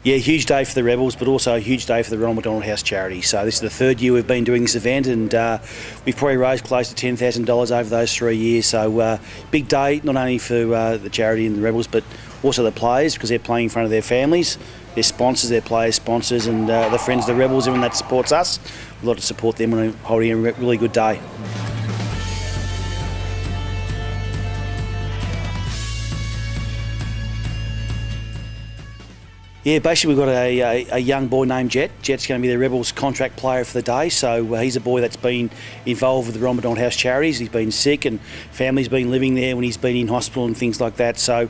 Yeah, huge day for the Rebels, but also a huge day for the Ronald McDonald House Charities. So this is the third year we've been doing this event, and we've probably raised close to $10,000 over those 3 years. So big day, not only for the charity and the Rebels, but also the players, because they're playing in front of their families, their sponsors, their players' sponsors, and the friends of the Rebels, everyone that supports us. We'd like to support them on holding a really good day. Yeah, basically we've got a young boy named Jet. Jet's going to be the Rebels contract player for the day. So he's a boy that's been involved with the Ronald McDonald House Charities. He's been sick and family's been living there when he's been in hospital and things like that. So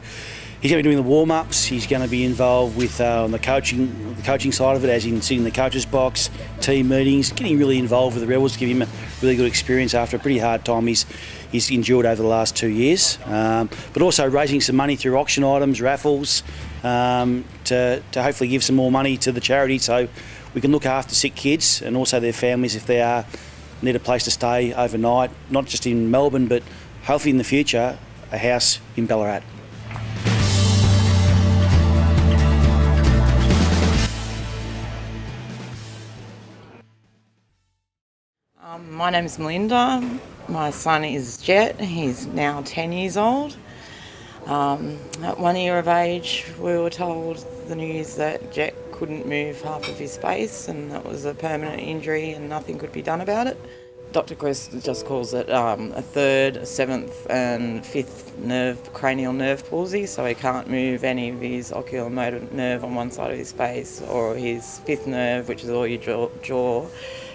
he's going to be doing the warm-ups. He's going to be involved with on the coaching side of it, as in sitting in the coach's box, team meetings, getting really involved with the Rebels to give him a really good experience after a pretty hard time he's endured over the last 2 years. But also raising some money through auction items, raffles, to hopefully give some more money to the charity so we can look after sick kids and also their families if they need a place to stay overnight, not just in Melbourne, but hopefully in the future, a house in Ballarat. My name is Melinda. My son is Jet. He's now 10 years old. At 1 year of age, we were told the news that Jet couldn't move half of his face, and that was a permanent injury and nothing could be done about it. Dr. Chris just calls it a third, a seventh and fifth cranial nerve palsy, so he can't move any of his oculomotor nerve on one side of his face, or his fifth nerve, which is all your jaw,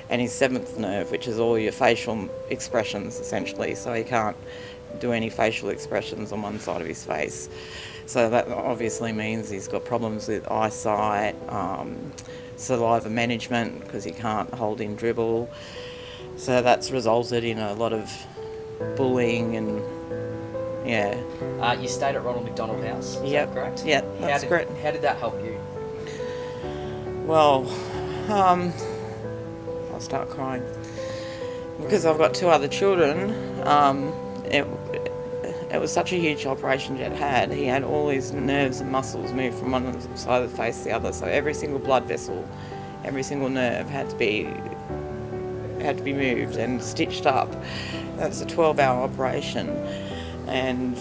and his seventh nerve, which is all your facial expressions, essentially. So he can't do any facial expressions on one side of his face. So that obviously means he's got problems with eyesight, saliva management, because he can't hold in dribble. So that's resulted in a lot of bullying and, yeah. You stayed at Ronald McDonald House, is that correct? Yeah, that's correct. How did that help you? Well, I'll start crying. Because I've got two other children, it was such a huge operation Jet had. He had all his nerves and muscles moved from one side of the face to the other, so every single blood vessel, every single nerve had to be moved and stitched up. That's a 12-hour operation, and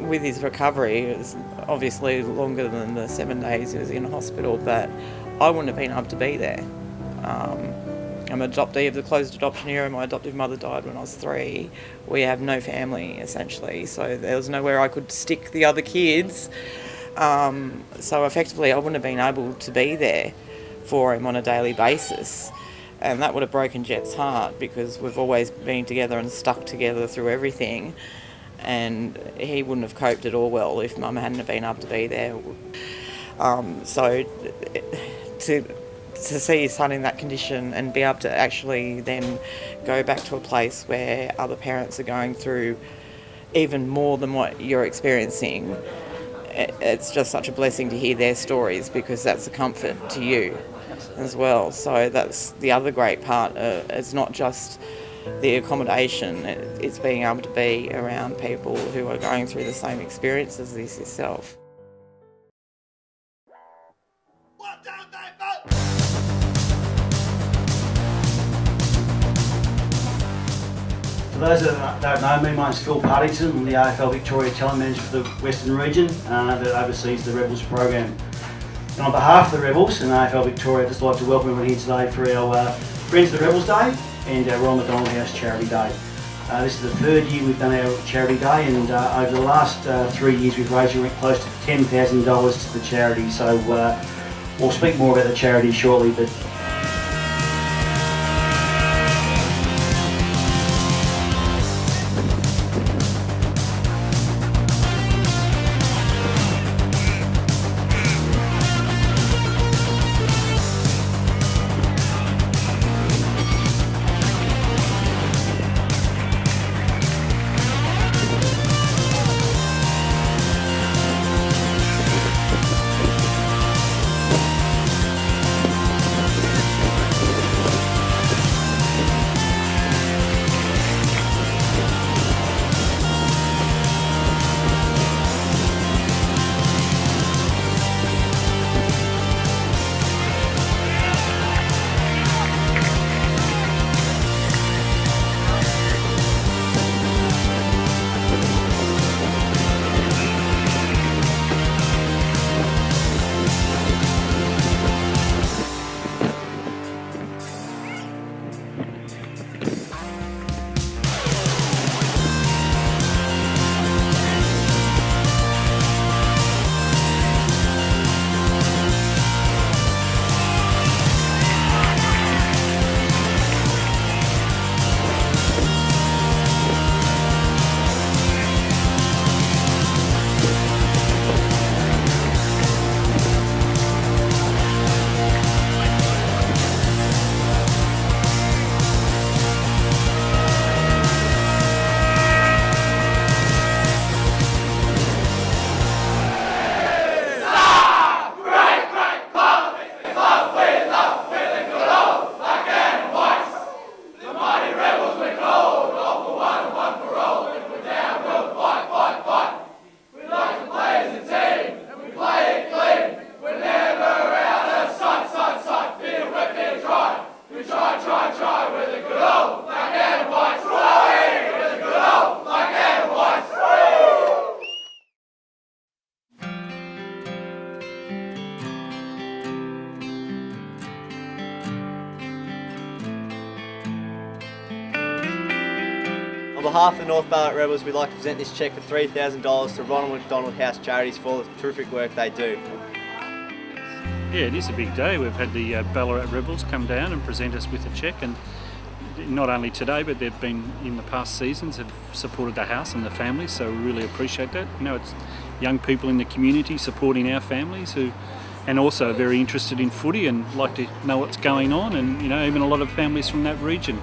with his recovery, it was obviously longer than the 7 days he was in hospital, but I wouldn't have been able to be there. I'm an adoptee of the closed adoption era. My adoptive mother died when I was 3. We have no family, essentially, so there was nowhere I could stick the other kids. So effectively I wouldn't have been able to be there for him on a daily basis. And that would have broken Jet's heart, because we've always been together and stuck together through everything. And he wouldn't have coped at all well if Mum hadn't been able to be there. So to see his son in that condition and be able to actually then go back to a place where other parents are going through even more than what you're experiencing, it's just such a blessing to hear their stories, because that's a comfort to you as well. So that's the other great part. It's not just the accommodation, it's being able to be around people who are going through the same experiences as yourself. For those that don't know me, my name's Phil Partington. I'm the AFL Victoria Talent Manager for the Western Region that oversees the Rebels program. And on behalf of the Rebels and AFL Victoria, I'd just like to welcome everyone here today for our Friends of the Rebels Day and our Ronald McDonald House Charity Day. This is the third year we've done our charity day, and over the last 3 years we've raised close to $10,000 to the charity. So we'll speak more about the charity shortly, but On behalf of the North Ballarat Rebels, we'd like to present this cheque for $3,000 to Ronald McDonald House Charities for all the terrific work they do. Yeah, it is a big day. We've had the Ballarat Rebels come down and present us with a cheque, and not only today, but they've been in the past seasons, have supported the house and the families, so we really appreciate that. You know, it's young people in the community supporting our families and also very interested in footy and like to know what's going on, and you know, even a lot of families from that region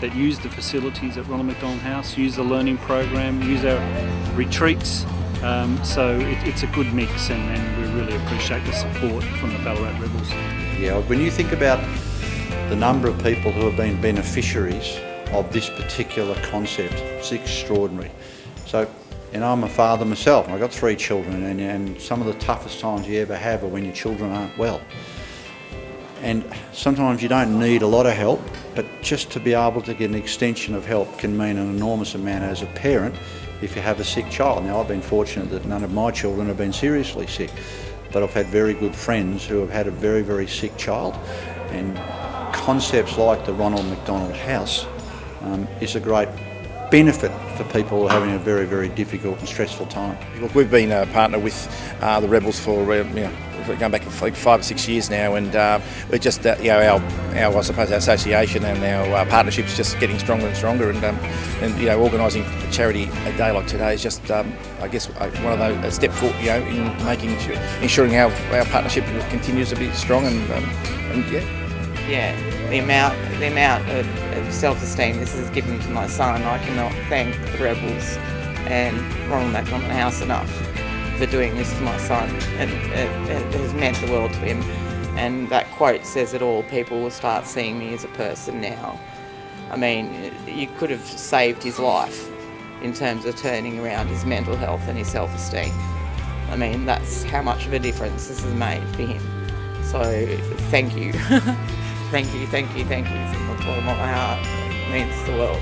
that use the facilities at Ronald McDonald House, use the learning program, use our retreats. So it's a good mix, and we really appreciate the support from the Ballarat Rebels. Yeah, when you think about the number of people who have been beneficiaries of this particular concept, it's extraordinary. So, and I'm a father myself, I've got 3 children, and some of the toughest times you ever have are when your children aren't well. And sometimes you don't need a lot of help, but just to be able to get an extension of help can mean an enormous amount as a parent if you have a sick child. Now, I've been fortunate that none of my children have been seriously sick, but I've had very good friends who have had a very, very sick child, and concepts like the Ronald McDonald House is a great benefit for people who are having a very, very difficult and stressful time. Look, we've been a partner with the Rebels for going back like 5 or 6 years now, and we're just our I suppose our association and our partnership's just getting stronger and stronger, and you know, organising a charity a day like today is just I guess one of those a step forward, you know, in ensuring our partnership continues to be strong, and yeah. Yeah, the amount of self-esteem this has given to my son, I cannot thank the Rebels and Ronald McDonald House enough for doing this for my son. It has meant the world to him, and that quote says it all. People will start seeing me as a person now. I mean, you could have saved his life in terms of turning around his mental health and his self-esteem. I mean, that's how much of a difference this has made for him. So thank you. Thank you from the bottom of my heart. It means the world.